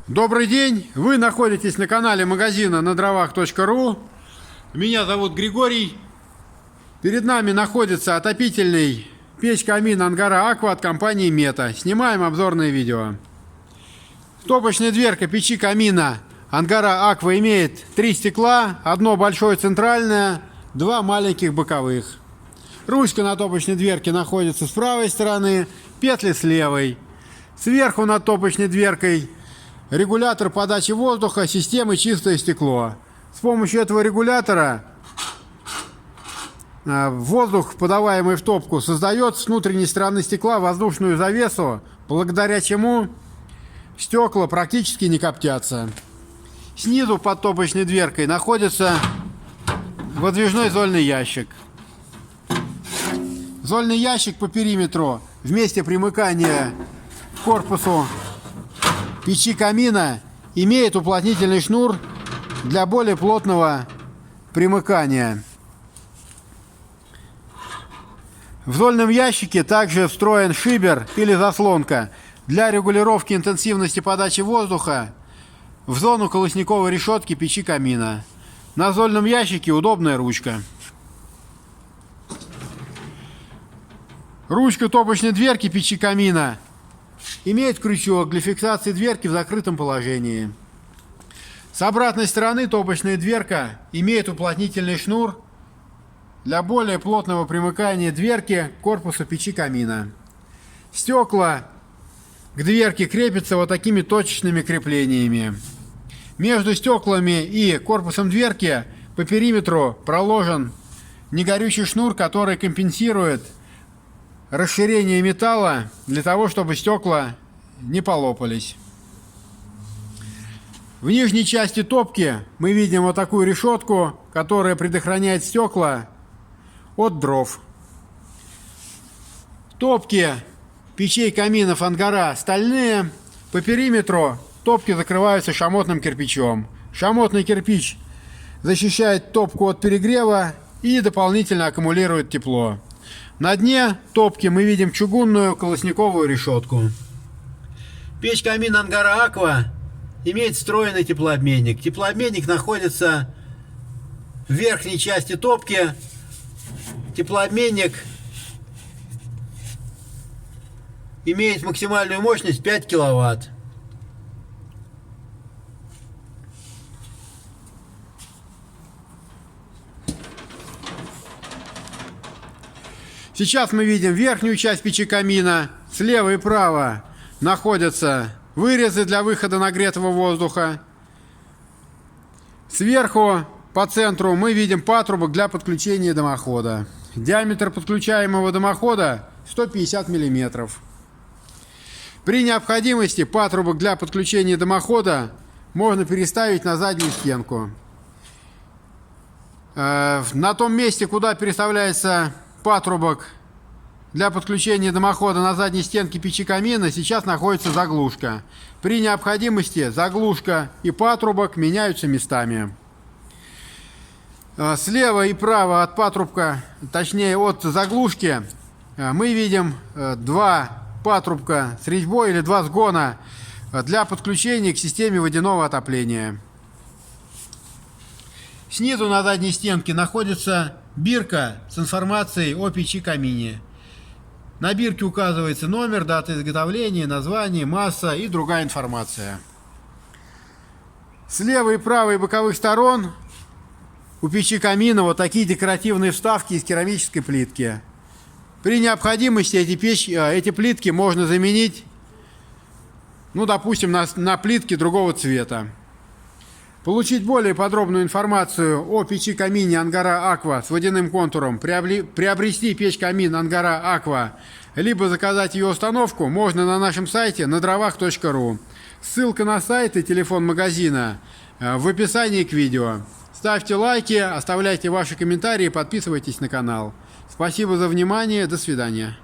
Добрый день! Вы находитесь на канале магазина надровах.ру. Меня зовут Григорий. Перед нами находится отопительный печь-камин Ангара Аква от компании Мета. Снимаем обзорное видео. Топочная дверка печи камина Ангара Аква имеет 3 стекла, одно большое центральное, 2 маленьких боковых. Ручка на топочной дверке находится с правой стороны, петли с левой. Сверху над топочной дверкой регулятор подачи воздуха системы чистое стекло. С помощью этого регулятора воздух, подаваемый в топку, создает с внутренней стороны стекла воздушную завесу, благодаря чему стекла практически не коптятся. Снизу под топочной дверкой находится выдвижной зольный ящик. Зольный ящик по периметру в месте примыкания к корпусу печи камина имеет уплотнительный шнур для более плотного примыкания. В зольном ящике также встроен шибер или заслонка для регулировки интенсивности подачи воздуха в зону колосниковой решетки печи камина. На зольном ящике удобная ручка. Ручка топочной дверки печи камина имеет крючок для фиксации дверки в закрытом положении. С обратной стороны топочная дверка имеет уплотнительный шнур для более плотного примыкания дверки к корпусу печи камина. Стекла к дверке крепятся вот такими точечными креплениями. Между стеклами и корпусом дверки по периметру проложен негорючий шнур, который компенсирует расширение металла для того, чтобы стекла не полопались. В нижней части топки мы видим вот такую решетку, которая предохраняет стекла от дров. Топки печей каминов Ангара стальные. По периметру топки закрываются шамотным кирпичом. Шамотный кирпич защищает топку от перегрева и дополнительно аккумулирует тепло. На дне топки мы видим чугунную колосниковую решетку. Печь-камин Ангара Аква имеет встроенный теплообменник. Теплообменник находится в верхней части топки. Теплообменник имеет максимальную мощность 5 киловатт. Сейчас мы видим верхнюю часть печи камина. Слева и право находятся вырезы для выхода нагретого воздуха. Сверху по центру мы видим патрубок для подключения дымохода. Диаметр подключаемого дымохода 150 мм. При необходимости патрубок для подключения дымохода можно переставить на заднюю стенку. На том месте, куда переставляется патрубок для подключения дымохода на задней стенке печи камина, сейчас находится заглушка. При необходимости заглушка и патрубок меняются местами. Слева и право от патрубка, точнее от заглушки, мы видим 2 патрубка с резьбой или 2 сгона для подключения к системе водяного отопления. Снизу на задней стенке находится бирка с информацией о печи-камине. На бирке указывается номер, дата изготовления, название, масса и другая информация. С левой и правой боковых сторон у печи-камина вот такие декоративные вставки из керамической плитки. При необходимости эти плитки можно заменить, допустим, на плитки другого цвета. Получить более подробную информацию о печи-камине Ангара Аква с водяным контуром, приобрести печь-камин Ангара Аква, либо заказать ее установку можно на нашем сайте надровах.ру. Ссылка на сайт и телефон магазина в описании к видео. Ставьте лайки, оставляйте ваши комментарии, подписывайтесь на канал. Спасибо за внимание, до свидания.